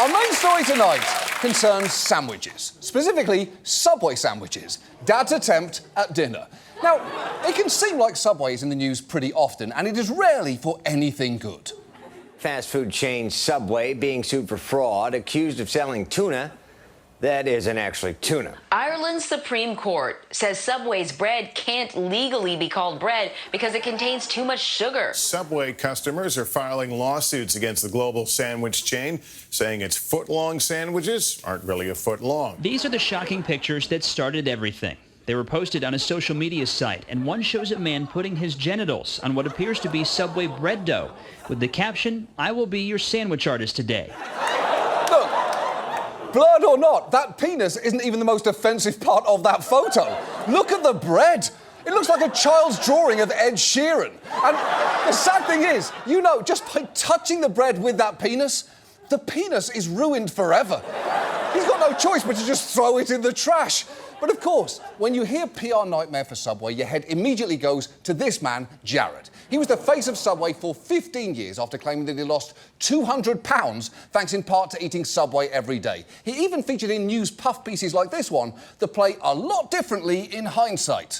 Our main story tonight concerns sandwiches, specifically Subway sandwiches, Dad's attempt at dinner. Now, it can seem like Subway is in the news pretty often, and it is rarely for anything good. Fast food chain Subway being sued for fraud, accused of selling tuna that isn't actually tuna. Ireland's Supreme Court says Subway's bread can't legally be called bread because it contains too much sugar. Subway customers are filing lawsuits against the global sandwich chain, saying its foot-long sandwiches aren't really a foot long. These are the shocking pictures that started everything. They were posted on a social media site, and one shows a man putting his genitals on what appears to be Subway bread dough, with the caption, "I will be your sandwich artist today." Look, blurred or not, that penis isn't even the most offensive part of that photo. Look at the bread. It looks like a child's drawing of Ed Sheeran. And the sad thing is, you know, just by touching the bread with that penis, the penis is ruined forever. He's got no choice but to just throw it in the trash. But of course, when you hear PR nightmare for Subway, your head immediately goes to this man, Jared. He was the face of Subway for 15 years after claiming that he lost 200 pounds thanks in part to eating Subway every day. He even featured in news puff pieces like this one that play a lot differently in hindsight.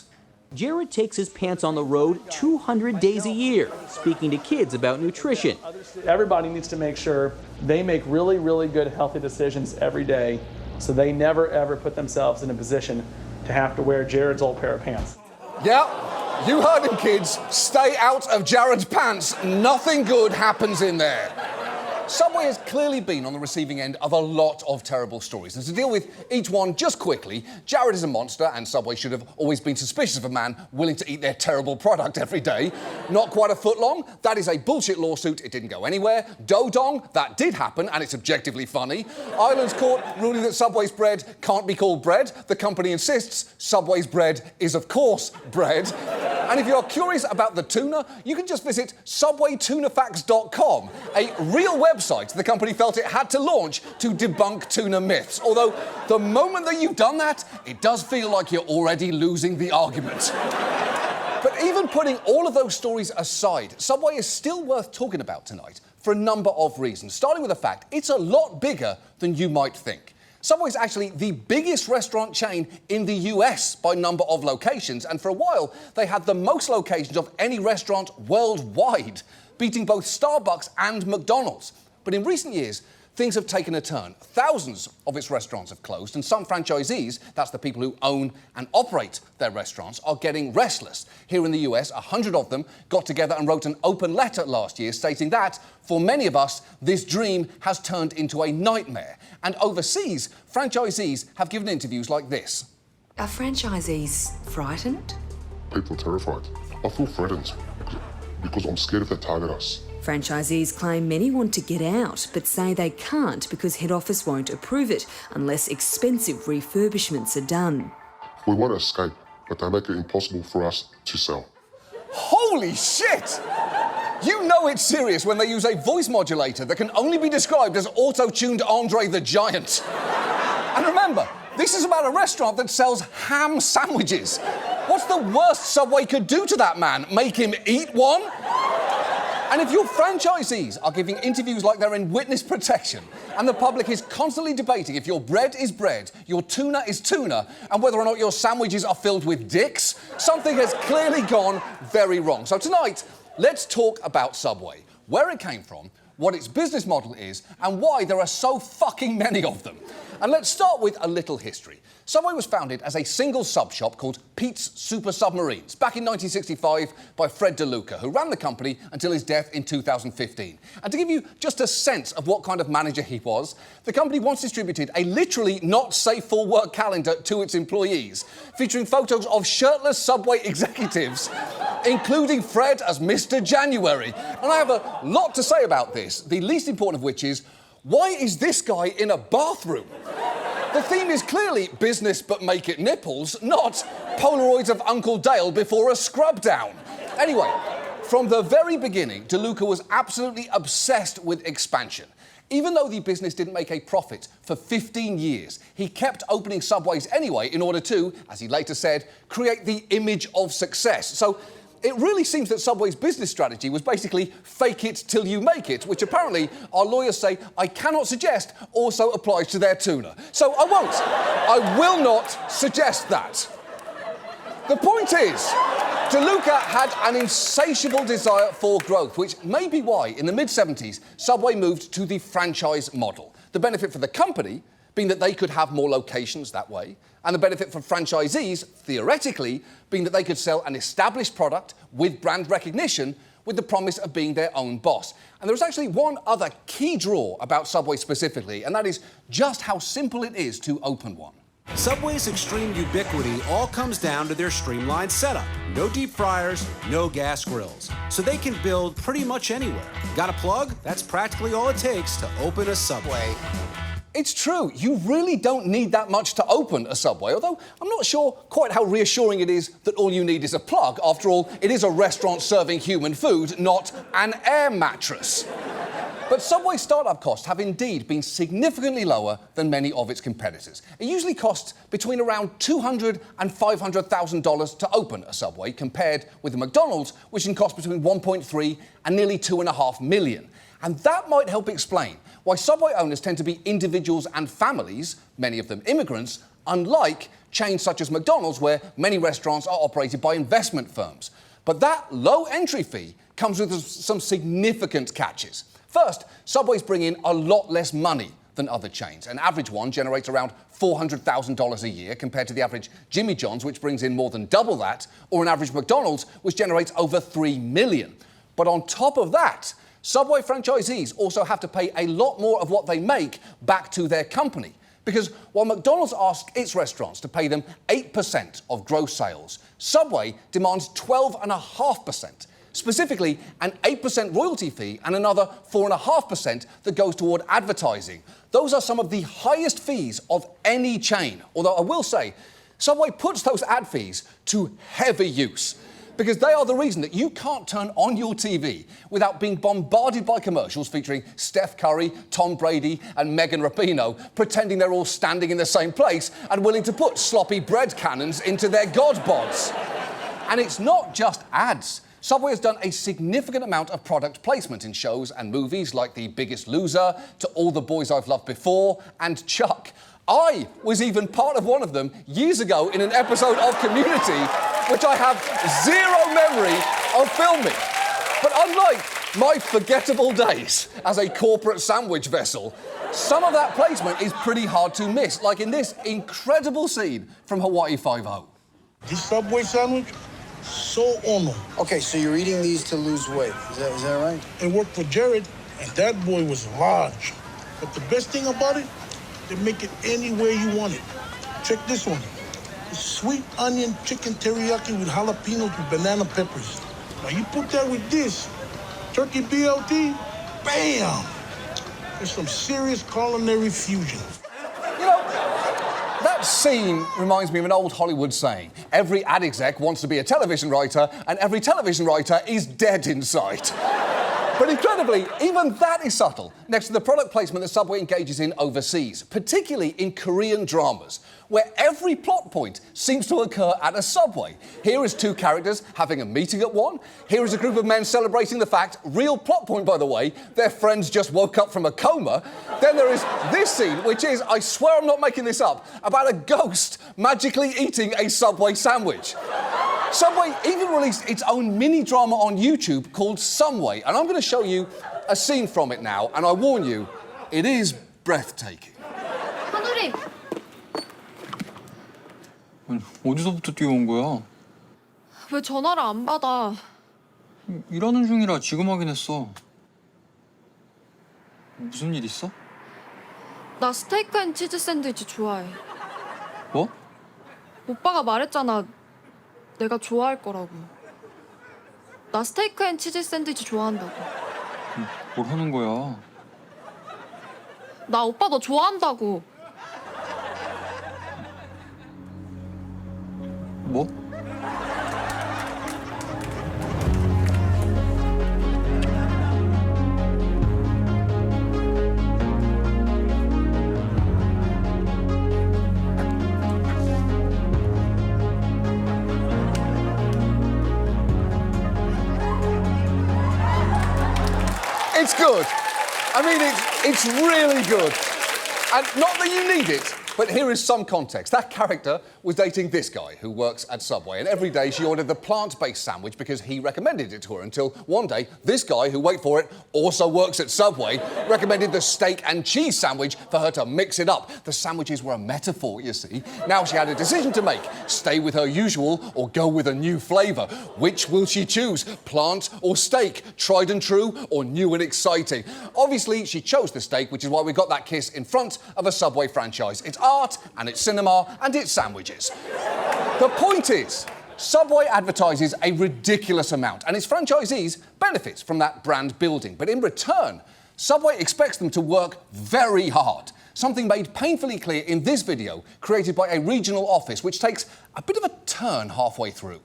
Jared takes his pants on the road 200 days a year, speaking to kids about nutrition. Everybody needs to make sure they make really, really good, healthy decisions every day, so they never, ever put themselves in a position to have to wear Jared's old pair of pants. Yeah, you heard him, kids. Stay out of Jared's pants. Nothing good happens in there. Subway has clearly been on the receiving end of a lot of terrible stories. And to deal with each one just quickly, Jared is a monster, and Subway should have always been suspicious of a man willing to eat their terrible product every day. Not quite a foot long, that is a bullshit lawsuit. It didn't go anywhere. Dodong, that did happen, and it's objectively funny. Ireland's court ruling that Subway's bread can't be called bread. The company insists Subway's bread is, of course, bread. And if you're curious about the tuna, you can just visit subwaytunafacts.com, a real website the company felt it had to launch to debunk tuna myths. Although, the moment that you've done that, it does feel like you're already losing the argument. But even putting all of those stories aside, Subway is still worth talking about tonight for a number of reasons, starting with the fact it's a lot bigger than you might think. Subway is actually the biggest restaurant chain in the US by number of locations, and for a while, they had the most locations of any restaurant worldwide, beating both Starbucks and McDonald's. But in recent years, things have taken a turn. Thousands of its restaurants have closed, and some franchisees, that's the people who own and operate their restaurants, are getting restless. Here in the US, 100 of them got together and wrote an open letter last year stating that, for many of us, this dream has turned into a nightmare. And overseas, franchisees have given interviews like this. Are franchisees frightened? People are terrified. I feel threatened because I'm scared if they target us. Franchisees claim many want to get out, but say they can't because head office won't approve it unless expensive refurbishments are done. We want to escape, but they make it impossible for us to sell. Holy shit! You know it's serious when they use a voice modulator that can only be described as auto-tuned Andre the Giant. And remember, this is about a restaurant that sells ham sandwiches. What's the worst Subway could do to that man? Make him eat one? And if your franchisees are giving interviews like they're in witness protection, and the public is constantly debating if your bread is bread, your tuna is tuna, and whether or not your sandwiches are filled with dicks, something has clearly gone very wrong. So tonight, let's talk about Subway, where it came from, what its business model is, and why there are so fucking many of them. And let's start with a little history. Subway was founded as a single sub shop called Pete's Super Submarines back in 1965 by Fred DeLuca, who ran the company until his death in 2015. And to give you just a sense of what kind of manager he was, the company once distributed a literally not safe for work calendar to its employees, featuring photos of shirtless Subway executives, including Fred as Mr. January. And I have a lot to say about this, the least important of which is, why is this guy in a bathroom? The theme is clearly business but make it nipples, not Polaroids of Uncle Dale before a scrub down. Anyway, from the very beginning, DeLuca was absolutely obsessed with expansion. Even though the business didn't make a profit for 15 years, he kept opening Subways anyway in order to, as he later said, create the image of success. So it really seems that Subway's business strategy was basically fake it till you make it, which apparently our lawyers say I cannot suggest also applies to their tuna. So I won't. I will not suggest that. The point is, DeLuca had an insatiable desire for growth, which may be why, in the mid-70s, Subway moved to the franchise model. The benefit for the company being that they could have more locations that way, and the benefit for franchisees, theoretically, being that they could sell an established product with brand recognition with the promise of being their own boss. And there's actually one other key draw about Subway specifically, and that is just how simple it is to open one. Subway's extreme ubiquity all comes down to their streamlined setup. No deep fryers, no gas grills. So they can build pretty much anywhere. Got a plug? That's practically all it takes to open a Subway. It's true, you really don't need that much to open a Subway, although I'm not sure quite how reassuring it is that all you need is a plug. After all, it is a restaurant serving human food, not an air mattress. But Subway's startup costs have indeed been significantly lower than many of its competitors. It usually costs between around $200,000 and $500,000 to open a Subway, compared with the McDonald's, which can cost between $1.3 and nearly $2.5 million. And that might help explain why Subway owners tend to be individuals and families, many of them immigrants, unlike chains such as McDonald's, where many restaurants are operated by investment firms. But that low entry fee comes with some significant catches. First, Subways bring in a lot less money than other chains. An average one generates around $400,000 a year compared to the average Jimmy John's, which brings in more than double that, or an average McDonald's, which generates over $3 million. But on top of that, Subway franchisees also have to pay a lot more of what they make back to their company. Because while McDonald's asks its restaurants to pay them 8% of gross sales, Subway demands 12.5%. Specifically, an 8% royalty fee and another 4.5% that goes toward advertising. Those are some of the highest fees of any chain. Although I will say, Subway puts those ad fees to heavy use, because they are the reason that you can't turn on your TV without being bombarded by commercials featuring Steph Curry, Tom Brady, and Megan Rapinoe pretending they're all standing in the same place and willing to put sloppy bread cannons into their god bods. And it's not just ads. Subway has done a significant amount of product placement in shows and movies like The Biggest Loser, To All the Boys I've Loved Before, and Chuck. I was even part of one of them years ago in an episode of Community, which I have zero memory of filming. But unlike my forgettable days as a corporate sandwich vessel, some of that placement is pretty hard to miss, like in this incredible scene from Hawaii Five-0. This Subway sandwich, so ono. Okay, so you're eating these to lose weight. Is that right? It worked for Jared, and that boy was large. But the best thing about it, they make it any way you want it. Check this one. It's sweet onion chicken teriyaki with jalapenos and banana peppers. Now you put that with this, turkey BLT, bam! There's some serious culinary fusion. You know, that scene reminds me of an old Hollywood saying. Every ad exec wants to be a television writer, and every television writer is dead inside. But incredibly, even that is subtle next to the product placement that Subway engages in overseas, particularly in Korean dramas, where every plot point seems to occur at a Subway. Here is two characters having a meeting at one. Here is a group of men celebrating the fact, real plot point by the way, their friends just woke up from a coma. Then there is this scene, which is, I swear I'm not making this up, about a ghost magically eating a Subway sandwich. Subway even released its own mini-drama on YouTube called Someway, and I'm going to show you a scene from it now, and I warn you, it is breathtaking. 하늘이! 어디서부터 뛰어온 거야? 왜 전화를 안 받아? 일하는 중이라 지금 확인했어. 무슨 일 있어? 나 스테이크 앤 치즈 샌드위치 좋아해. 뭐? 오빠가 말했잖아. 내가 좋아할 거라고. 나 스테이크 앤 치즈 샌드위치 좋아한다고. 뭘 하는 거야? 나 오빠 너 좋아한다고. 뭐? It's good. I mean, it's really good. And not that you need it, but here is some context. That character was dating this guy who works at Subway, and every day she ordered the plant-based sandwich because he recommended it to her, until one day this guy, who, wait for it, also works at Subway, recommended the steak and cheese sandwich for her to mix it up. The sandwiches were a metaphor, you see. Now she had a decision to make: stay with her usual or go with a new flavour. Which will she choose? Plant or steak? Tried and true or new and exciting? Obviously, she chose the steak, which is why we got that kiss in front of a Subway franchise. It's art, and it's cinema, and it's sandwiches. The point is, Subway advertises a ridiculous amount, and its franchisees benefit from that brand building. But in return, Subway expects them to work very hard. Something made painfully clear in this video, created by a regional office, which takes a bit of a turn halfway through.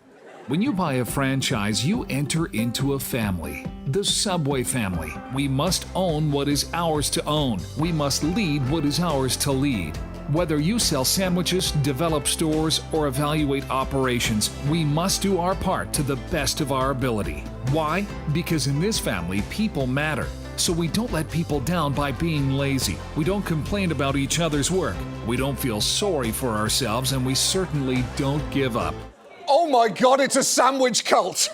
When you buy a franchise, you enter into a family. The Subway family. We must own what is ours to own. We must lead what is ours to lead. Whether you sell sandwiches, develop stores, or evaluate operations, we must do our part to the best of our ability. Why? Because in this family, people matter. So we don't let people down by being lazy. We don't complain about each other's work. We don't feel sorry for ourselves, and we certainly don't give up. Oh my God, it's a sandwich cult!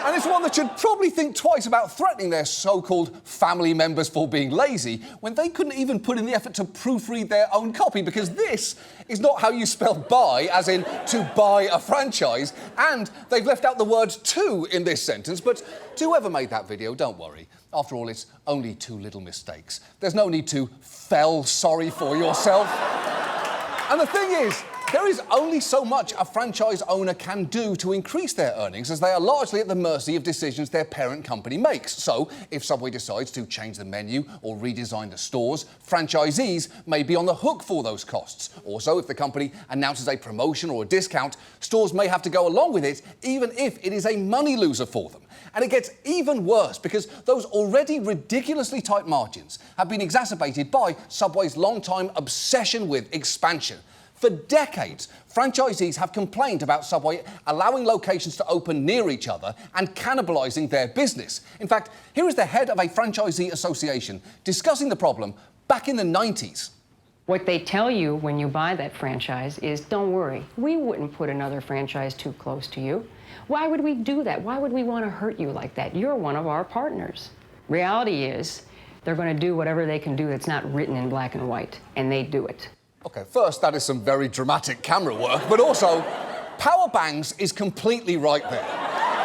And it's one that should probably think twice about threatening their so-called family members for being lazy when they couldn't even put in the effort to proofread their own copy, because this is not how you spell buy, as in to buy a franchise, and they've left out the word to in this sentence. But to whoever made that video, don't worry. After all, it's only 2 little mistakes. There's no need to feel sorry for yourself. And the thing is, there is only so much a franchise owner can do to increase their earnings, as they are largely at the mercy of decisions their parent company makes. So, if Subway decides to change the menu or redesign the stores, franchisees may be on the hook for those costs. Also, if the company announces a promotion or a discount, stores may have to go along with it, even if it is a money loser for them. And it gets even worse, because those already ridiculously tight margins have been exacerbated by Subway's long-time obsession with expansion. For decades, franchisees have complained about Subway allowing locations to open near each other and cannibalizing their business. In fact, here is the head of a franchisee association discussing the problem back in the 90s. What they tell you when you buy that franchise is, don't worry, we wouldn't put another franchise too close to you. Why would we do that? Why would we want to hurt you like that? You're one of our partners. Reality is, they're going to do whatever they can do that's not written in black and white, and they do it. OK, first, that is some very dramatic camera work, but also, Power Bangs is completely right there.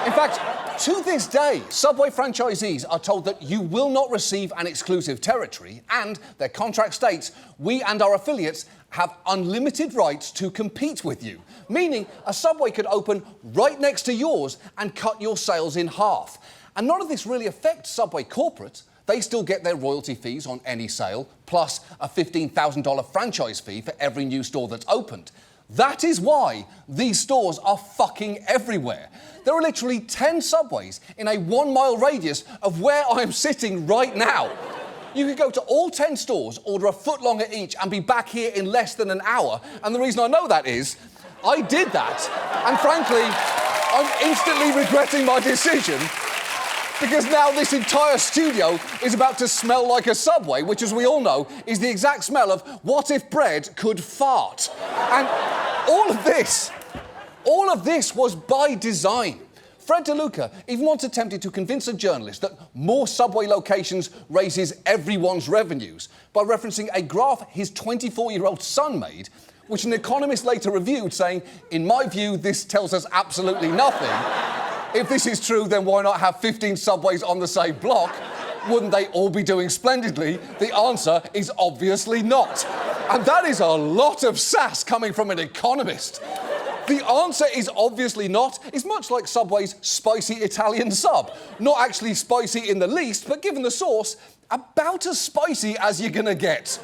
In fact, to this day, Subway franchisees are told that you will not receive an exclusive territory, and their contract states, we and our affiliates have unlimited rights to compete with you. Meaning, a Subway could open right next to yours and cut your sales in half. And none of this really affects Subway corporate. They still get their royalty fees on any sale, plus a $15,000 franchise fee for every new store that's opened. That is why these stores are fucking everywhere. There are literally 10 Subways in a 1-mile radius of where I'm sitting right now. You could go to all 10 stores, order a foot-long at each, and be back here in less than an hour. And the reason I know that is, I did that. And frankly, I'm instantly regretting my decision, because now this entire studio is about to smell like a Subway, which, as we all know, is the exact smell of what if bread could fart. And all of this was by design. Fred DeLuca even once attempted to convince a journalist that more Subway locations raises everyone's revenues by referencing a graph his 24-year-old son made, which an economist later reviewed, saying, in my view, this tells us absolutely nothing. If this is true, then why not have 15 Subways on the same block? Wouldn't they all be doing splendidly? The answer is obviously not. And that is a lot of sass coming from an economist. The answer is obviously not is much like Subway's spicy Italian sub. Not actually spicy in the least, but given the sauce, about as spicy as you're gonna get.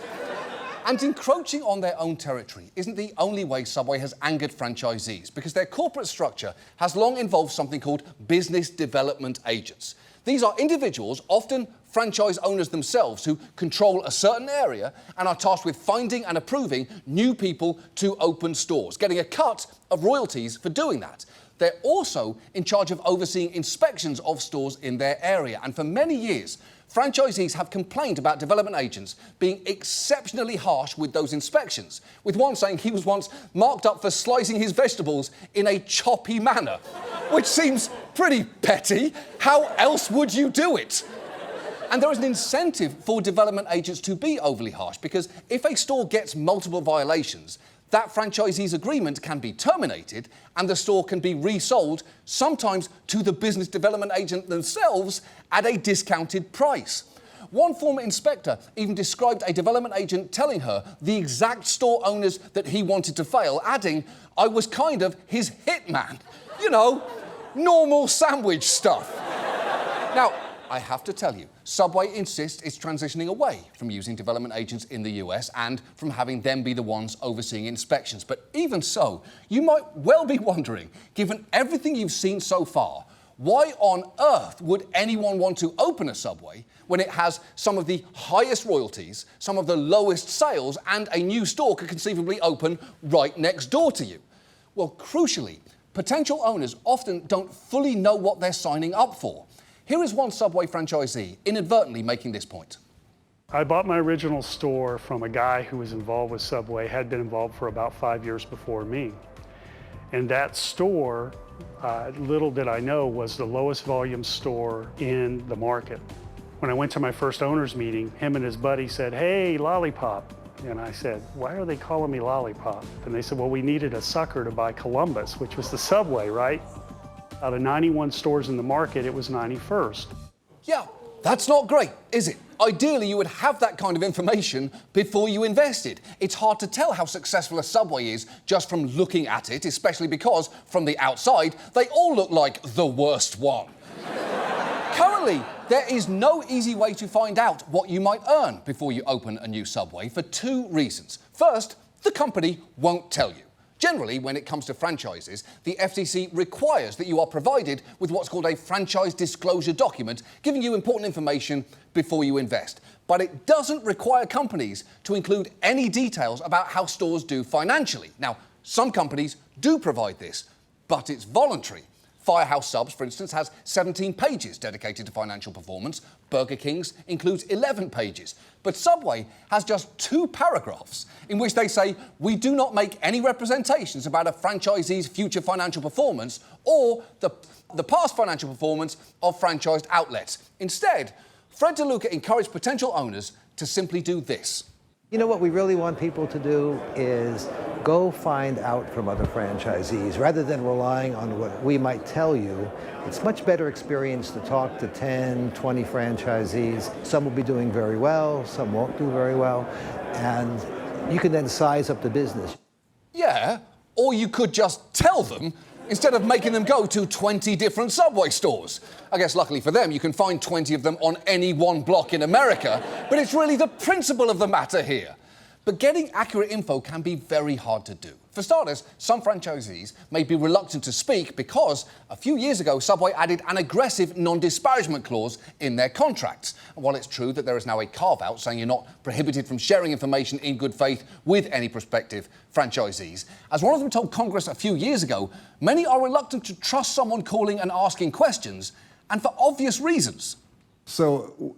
And encroaching on their own territory isn't the only way Subway has angered franchisees, because their corporate structure has long involved something called business development agents. These are individuals, often franchise owners themselves, who control a certain area and are tasked with finding and approving new people to open stores, getting a cut of royalties for doing that. they're also in charge of overseeing inspections of stores in their area. And for many years, franchisees have complained about development agents being exceptionally harsh with those inspections, with one saying he was once marked up for slicing his vegetables in a choppy manner, which seems pretty petty. How else would you do it? And there is an incentive for development agents to be overly harsh, because if a store gets multiple violations, that franchisee's agreement can be terminated and the store can be resold, sometimes to the business development agent themselves at a discounted price. One former inspector even described a development agent telling her the exact store owners that he wanted to fail, adding, "I was kind of his hitman." You know, normal sandwich stuff. Now, I have to tell you, Subway insists it's transitioning away from using development agents in the US and from having them be the ones overseeing inspections. But even so, you might well be wondering, given everything you've seen so far, why on earth would anyone want to open a Subway when it has some of the highest royalties, some of the lowest sales, and a new store could conceivably open right next door to you? Well, crucially, potential owners often don't fully know what they're signing up for. Here is one Subway franchisee inadvertently making this point. I bought my original store from a guy who was involved with Subway, had been involved for about 5 years before me. And that store, little did I know, was the lowest volume store in the market. When I went to my first owners meeting, him and his buddy said, "Hey, Lollipop." And I said, "Why are they calling me Lollipop?" And they said, "Well, we needed a sucker to buy Columbus," which was the Subway, right? Out of 91 stores in the market, it was 91st. Yeah, that's not great, is it? Ideally, you would have that kind of information before you invested. It's hard to tell how successful a Subway is just from looking at it, especially because, from the outside, they all look like the worst one. Currently, there is no easy way to find out what you might earn before you open a new Subway for two reasons. First, the company won't tell you. Generally, when it comes to franchises, the FTC requires that you are provided with what's called a franchise disclosure document, giving you important information before you invest. But it doesn't require companies to include any details about how stores do financially. Now, some companies do provide this, but it's voluntary. Firehouse Subs, for instance, has 17 pages dedicated to financial performance. Burger King's includes 11 pages. But Subway has just 2 paragraphs in which they say, "We do not make any representations about a franchisee's future financial performance or the past financial performance of franchised outlets." Instead, Fred DeLuca encouraged potential owners to simply do this. You know what we really want people to do is go find out from other franchisees rather than relying on what we might tell you. It's much better experience to talk to 10, 20 franchisees. Some will be doing very well, some won't do very well, and you can then size up the business. Yeah, or you could just tell them instead of making them go to 20 different Subway stores. I guess luckily for them, you can find 20 of them on any one block in America, but it's really the principle of the matter here. But getting accurate info can be very hard to do. For starters, some franchisees may be reluctant to speak because a few years ago, Subway added an aggressive non-disparagement clause in their contracts. And while it's true that there is now a carve-out saying you're not prohibited from sharing information in good faith with any prospective franchisees, as one of them told Congress a few years ago, many are reluctant to trust someone calling and asking questions, and for obvious reasons. So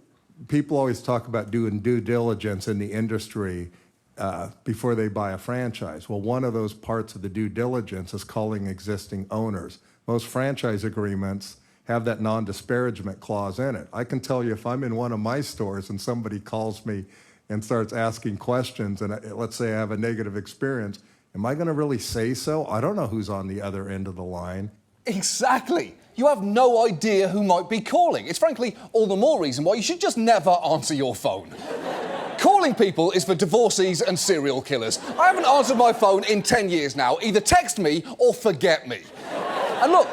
people always talk about doing due diligence in the industry before they buy a franchise. Well, one of those parts of the due diligence is calling existing owners. Most franchise agreements have that non-disparagement clause in it. I can tell you if I'm in one of my stores and somebody calls me and starts asking questions, and let's say I have a negative experience, am I going to really say so? I don't know who's on the other end of the line. Exactly. You have no idea who might be calling. It's frankly all the more reason why you should just never answer your phone. Calling people is for divorcees and serial killers. I haven't answered my phone in 10 years now. Either text me or forget me. And look,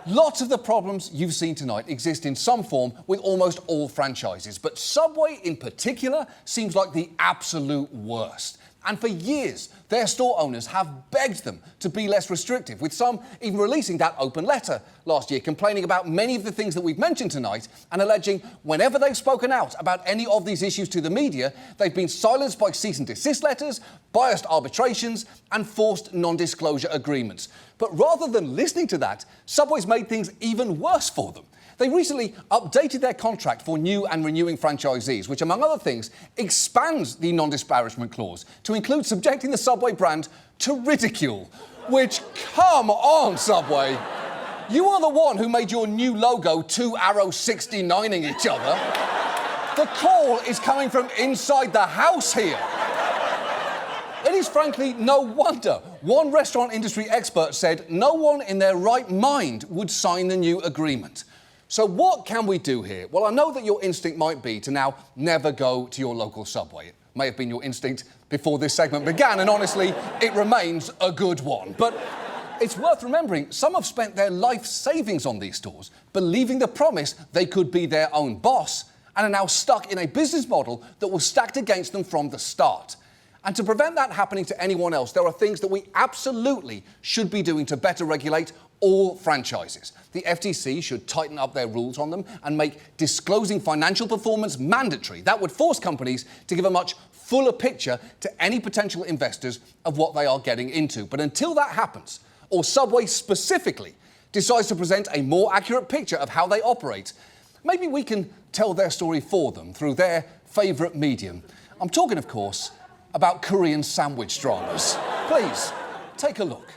lots of the problems you've seen tonight exist in some form with almost all franchises, but Subway in particular seems like the absolute worst. And for years, their store owners have begged them to be less restrictive, with some even releasing that open letter last year, complaining about many of the things that we've mentioned tonight and alleging whenever they've spoken out about any of these issues to the media, they've been silenced by cease and desist letters, biased arbitrations and forced non-disclosure agreements. But rather than listening to that, Subway's made things even worse for them. They recently updated their contract for new and renewing franchisees, which, among other things, expands the non-disparagement clause to include subjecting the Subway brand to ridicule. Which, come on, Subway. You are the one who made your new logo two arrows 69ing each other. The call is coming from inside the house here. It is frankly no wonder. One restaurant industry expert said no one in their right mind would sign the new agreement. So what can we do here? Well, I know that your instinct might be to now never go to your local Subway. It may have been your instinct before this segment began, and honestly, it remains a good one. But it's worth remembering, some have spent their life savings on these stores, believing the promise they could be their own boss, and are now stuck in a business model that was stacked against them from the start. And to prevent that happening to anyone else, there are things that we absolutely should be doing to better regulate all franchises. The FTC should tighten up their rules on them and make disclosing financial performance mandatory. That would force companies to give a much fuller picture to any potential investors of what they are getting into. But until that happens, or Subway specifically decides to present a more accurate picture of how they operate, maybe we can tell their story for them through their favourite medium. I'm talking, of course, about Korean sandwich dramas. Please, take a look.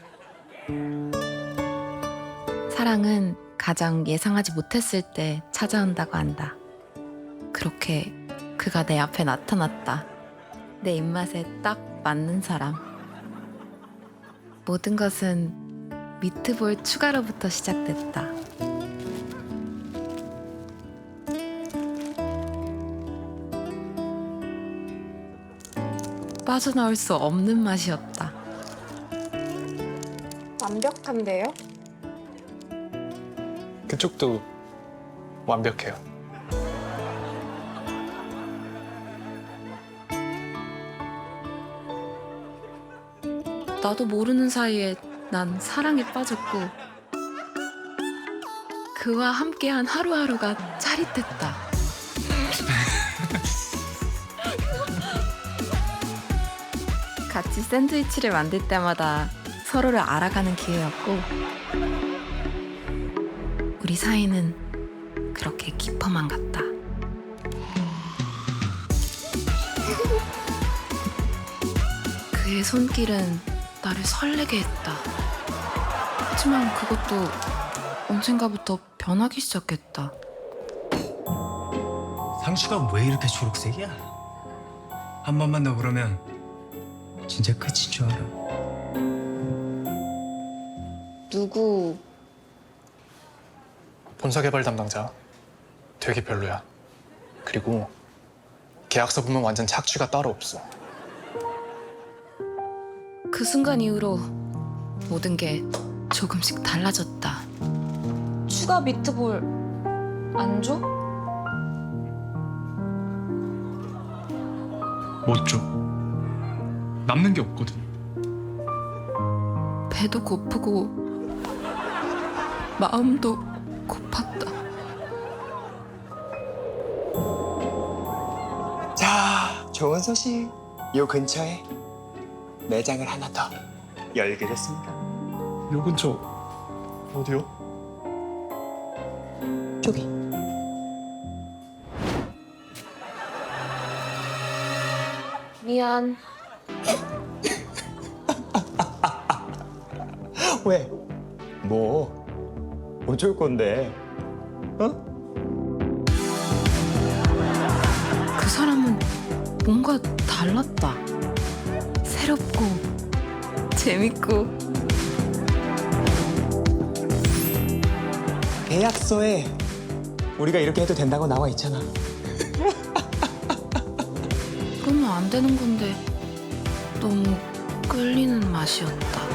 사랑은 가장 예상하지 못했을 때 찾아온다고 한다. 그렇게 그가 내 앞에 나타났다. 내 입맛에 딱 맞는 사람. 모든 것은 미트볼 추가로부터 시작됐다. 빠져나올 수 없는 맛이었다. 완벽한데요? 그쪽도 완벽해요. 나도 모르는 사이에 난 사랑에 빠졌고 그와 함께한 하루하루가 짜릿했다. 같이 샌드위치를 만들 때마다 서로를 알아가는 기회였고 우리 사이는 그렇게 깊어만 갔다. 그의 손길은 나를 설레게 했다. 하지만 그것도 언젠가부터 변하기 시작했다. 상추가 왜 이렇게 초록색이야? 한 번만 더 그러면 진짜 끝인 줄 알아. 누구? 본사 개발 담당자. 되게 별로야. 그리고 계약서 보면 완전 착취가 따로 없어. 그 순간 이후로 모든 게 조금씩 달라졌다. 추가 미트볼 안 줘? 못 줘. 남는 게 없거든. 배도 고프고 마음도 고팠다. 자, 좋은 소식. 요 근처에 매장을 하나 더 열게 됐습니다. 요 근처 어디요? 저기. 미안. 왜? 뭐? 어쩔 건데? 그 사람은 뭔가 달랐다. 새롭고 재밌고. 계약서에 우리가 이렇게 해도 된다고 나와 있잖아. 그러면 안 되는 건데 너무 끌리는 맛이었다.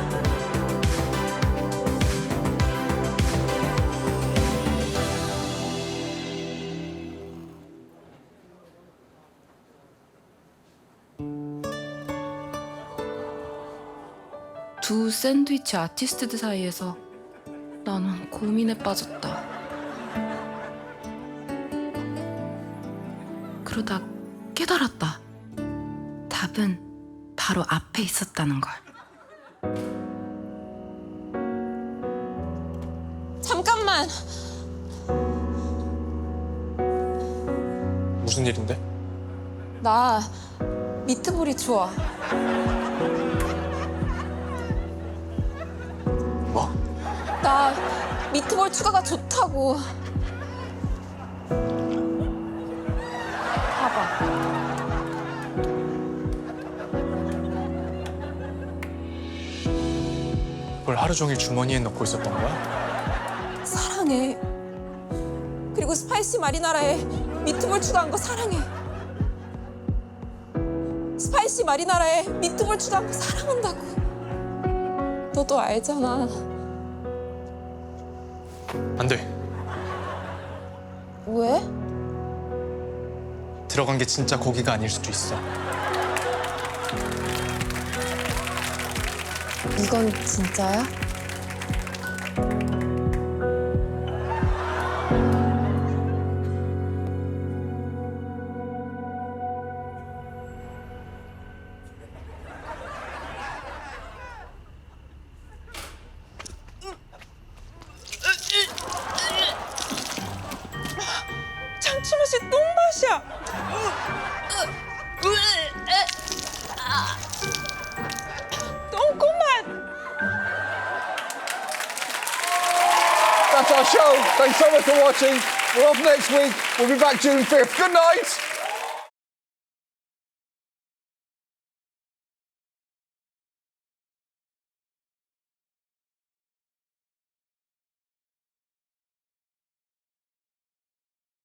두 샌드위치 아티스트들 사이에서 나는 고민에 빠졌다. 그러다 깨달았다. 답은 바로 앞에 있었다는 걸. 잠깐만. 무슨 일인데? 나 미트볼이 좋아. 뭐? 나 미트볼 추가가 좋다고. 봐봐. 뭘 하루 종일 주머니에 넣고 있었던 거야? 사랑해. 그리고 스파이시 마리나라에 미트볼 추가한 거 사랑해. 스파이시 마리나라에 미트볼 추가한 거 사랑한다고. 너도 알잖아. 안 돼. 왜? 들어간 게 진짜 고기가 아닐 수도 있어. 이건 진짜야? 참치맛이 똥맛이야. 똥꼬맛. That's our show. Thanks so much for watching. We're off next week. We'll be back June 5th. Good night.